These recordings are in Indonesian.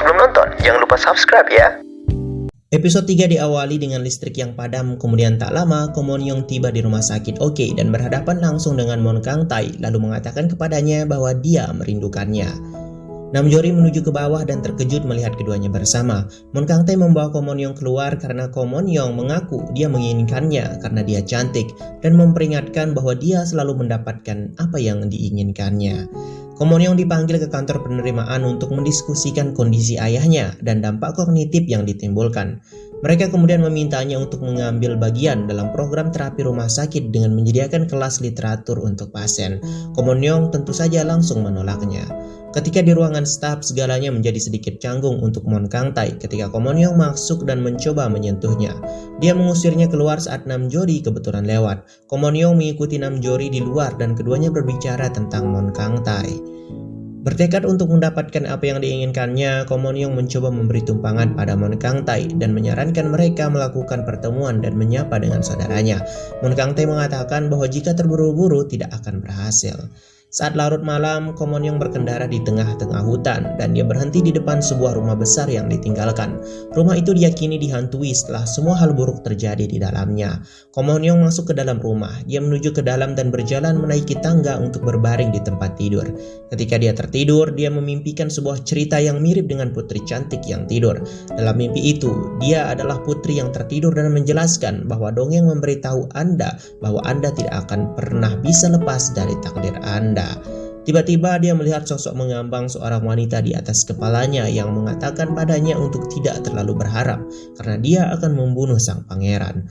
sebelum nonton, jangan lupa subscribe ya. Episode 3 diawali dengan listrik yang padam, kemudian tak lama Ko Mon Young tiba di rumah sakit Oke dan berhadapan langsung dengan Mon Kang Tae lalu mengatakan kepadanya bahwa dia merindukannya. Namjoon menuju ke bawah dan terkejut melihat keduanya bersama. Mon Kang Tae membawa Ko Mon Young keluar karena Ko Mon Young mengaku dia menginginkannya karena dia cantik dan memperingatkan bahwa dia selalu mendapatkan apa yang diinginkannya. Ko Mon Young dipanggil ke kantor penerimaan untuk mendiskusikan kondisi ayahnya dan dampak kognitif yang ditimbulkan. Mereka kemudian memintanya untuk mengambil bagian dalam program terapi rumah sakit dengan menyediakan kelas literatur untuk pasien. Ko Mon Young tentu saja langsung menolaknya. Ketika di ruangan staf, segalanya menjadi sedikit canggung untuk Mon Kang Tae ketika Ko Mon Young masuk dan mencoba menyentuhnya. Dia mengusirnya keluar saat Namjoon kebetulan lewat. Ko Mon Young mengikuti Namjoon di luar dan keduanya berbicara tentang Mon Kang Tae. Bertekad untuk mendapatkan apa yang diinginkannya, Ko Mon Young mencoba memberi tumpangan pada Mon Kang Tae dan menyarankan mereka melakukan pertemuan dan menyapa dengan saudaranya. Mon Kang Tae mengatakan bahwa jika terburu-buru tidak akan berhasil. Saat larut malam, Ko Mon Young berkendara di tengah-tengah hutan dan dia berhenti di depan sebuah rumah besar yang ditinggalkan. Rumah itu diyakini dihantui setelah semua hal buruk terjadi di dalamnya. Ko Mon Young masuk ke dalam rumah. Dia menuju ke dalam dan berjalan menaiki tangga untuk berbaring di tempat tidur. Ketika dia tertidur, dia memimpikan sebuah cerita yang mirip dengan putri cantik yang tidur. Dalam mimpi itu, dia adalah putri yang tertidur dan menjelaskan bahwa dongeng memberitahu Anda bahwa Anda tidak akan pernah bisa lepas dari takdir Anda. Tiba-tiba dia melihat sosok mengambang seorang wanita di atas kepalanya yang mengatakan padanya untuk tidak terlalu berharap karena dia akan membunuh sang pangeran.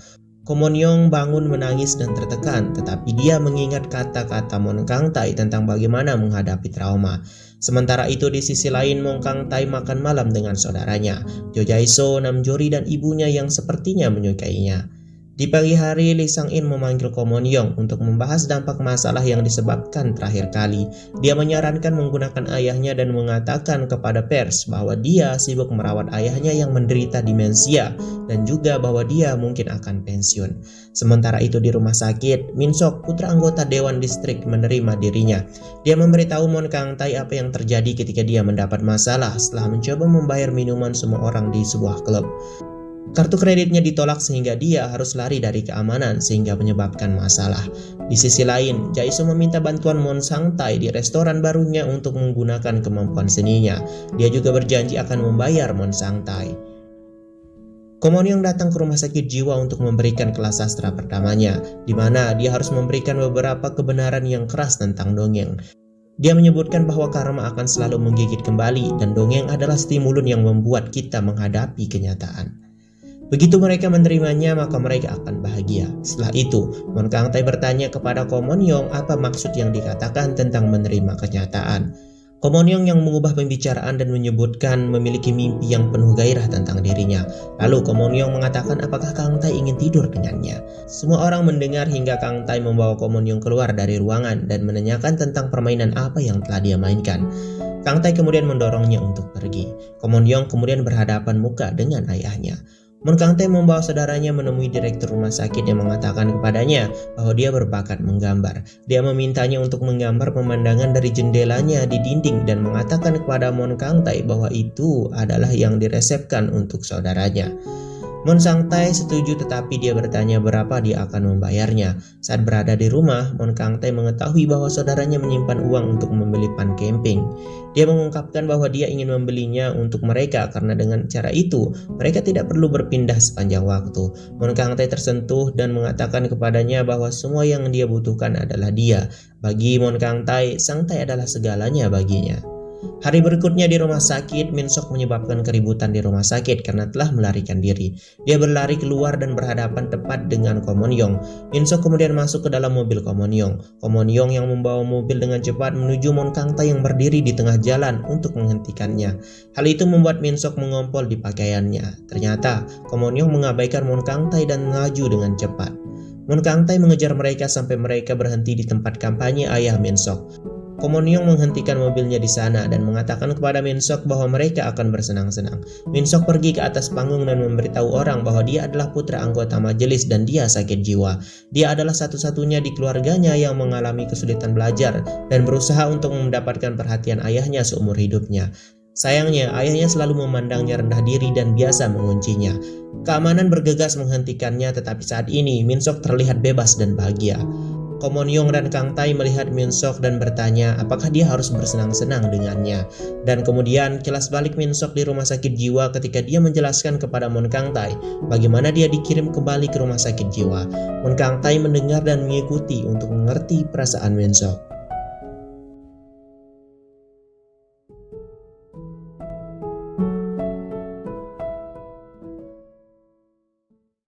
Ko Mon Young bangun menangis dan tertekan, tetapi dia mengingat kata-kata Mon Kang Tae tentang bagaimana menghadapi trauma. Sementara itu di sisi lain Mon Kang Tae makan malam dengan saudaranya, Jo Jae-soo, Namjoon dan ibunya yang sepertinya menyukainya. Di pagi hari, Lee Sang-in memanggil Ko Mon Young untuk membahas dampak masalah yang disebabkan terakhir kali. Dia menyarankan menggunakan ayahnya dan mengatakan kepada pers bahwa dia sibuk merawat ayahnya yang menderita demensia dan juga bahwa dia mungkin akan pensiun. Sementara itu di rumah sakit, Min Sok, putra anggota Dewan Distrik, menerima dirinya. Dia memberitahu Mon Kang Tae apa yang terjadi ketika dia mendapat masalah setelah mencoba membayar minuman semua orang di sebuah klub. Kartu kreditnya ditolak sehingga dia harus lari dari keamanan sehingga menyebabkan masalah. Di sisi lain, Jae-soo meminta bantuan Mon Sang Tae di restoran barunya untuk menggunakan kemampuan seninya. Dia juga berjanji akan membayar Mon Sang Tae. Ko Mon Young datang ke rumah sakit jiwa untuk memberikan kelas sastra pertamanya, di mana dia harus memberikan beberapa kebenaran yang keras tentang dongeng. Dia menyebutkan bahwa karma akan selalu menggigit kembali dan dongeng adalah stimulun yang membuat kita menghadapi kenyataan. Begitu mereka menerimanya, maka mereka akan bahagia. Setelah itu, Mon Kang Tae bertanya kepada Ko Mon Young apa maksud yang dikatakan tentang menerima kenyataan. Ko Mon Young yang mengubah pembicaraan dan menyebutkan memiliki mimpi yang penuh gairah tentang dirinya. Lalu Ko Mon Young mengatakan apakah Kang Tae ingin tidur dengannya. Semua orang mendengar hingga Kang Tae membawa Ko Mon Young keluar dari ruangan dan menanyakan tentang permainan apa yang telah dia mainkan. Kang Tae kemudian mendorongnya untuk pergi. Ko Mon Young kemudian berhadapan muka dengan ayahnya. Mon Kang Tae membawa saudaranya menemui direktur rumah sakit yang mengatakan kepadanya bahwa dia berbakat menggambar. Dia memintanya untuk menggambar pemandangan dari jendelanya di dinding dan mengatakan kepada Mon Kang Tae bahwa itu adalah yang diresepkan untuk saudaranya. Mon Sang Tae setuju tetapi dia bertanya berapa dia akan membayarnya. Saat berada di rumah, Mon Kang Tae mengetahui bahwa saudaranya menyimpan uang untuk membeli pan camping. Dia mengungkapkan bahwa dia ingin membelinya untuk mereka karena dengan cara itu mereka tidak perlu berpindah sepanjang waktu. Mon Kang Tae tersentuh dan mengatakan kepadanya bahwa semua yang dia butuhkan adalah dia. Bagi Mon Kang Tae, Sang Tae adalah segalanya baginya. Hari berikutnya di rumah sakit, Min Sok menyebabkan keributan di rumah sakit karena telah melarikan diri. Dia berlari keluar dan berhadapan tepat dengan Ko Mon Young. Min Sok kemudian masuk ke dalam mobil Ko Mon Young. Ko Mon Young yang membawa mobil dengan cepat menuju Mon Kang Tae yang berdiri di tengah jalan untuk menghentikannya. Hal itu membuat Min Sok mengompol di pakaiannya. Ternyata Ko Mon Young mengabaikan Mon Kang Tae dan melaju dengan cepat. Mon Kang Tae mengejar mereka sampai mereka berhenti di tempat kampanye ayah Min Sok. Ko Mon Young menghentikan mobilnya di sana dan mengatakan kepada Min Sok bahwa mereka akan bersenang-senang. Min Sok pergi ke atas panggung dan memberitahu orang bahwa dia adalah putra anggota majelis dan dia sakit jiwa. Dia adalah satu-satunya di keluarganya yang mengalami kesulitan belajar dan berusaha untuk mendapatkan perhatian ayahnya seumur hidupnya. Sayangnya, ayahnya selalu memandangnya rendah diri dan biasa menguncinya. Keamanan bergegas menghentikannya, tetapi saat ini Min Sok terlihat bebas dan bahagia. Ko Mon Young dan Kang Tae melihat Min Sok dan bertanya apakah dia harus bersenang-senang dengannya. Dan kemudian kilas balik Min Sok di rumah sakit jiwa ketika dia menjelaskan kepada Mon Kang Tae bagaimana dia dikirim kembali ke rumah sakit jiwa. Mon Kang Tae mendengar dan mengikuti untuk mengerti perasaan Min Sok.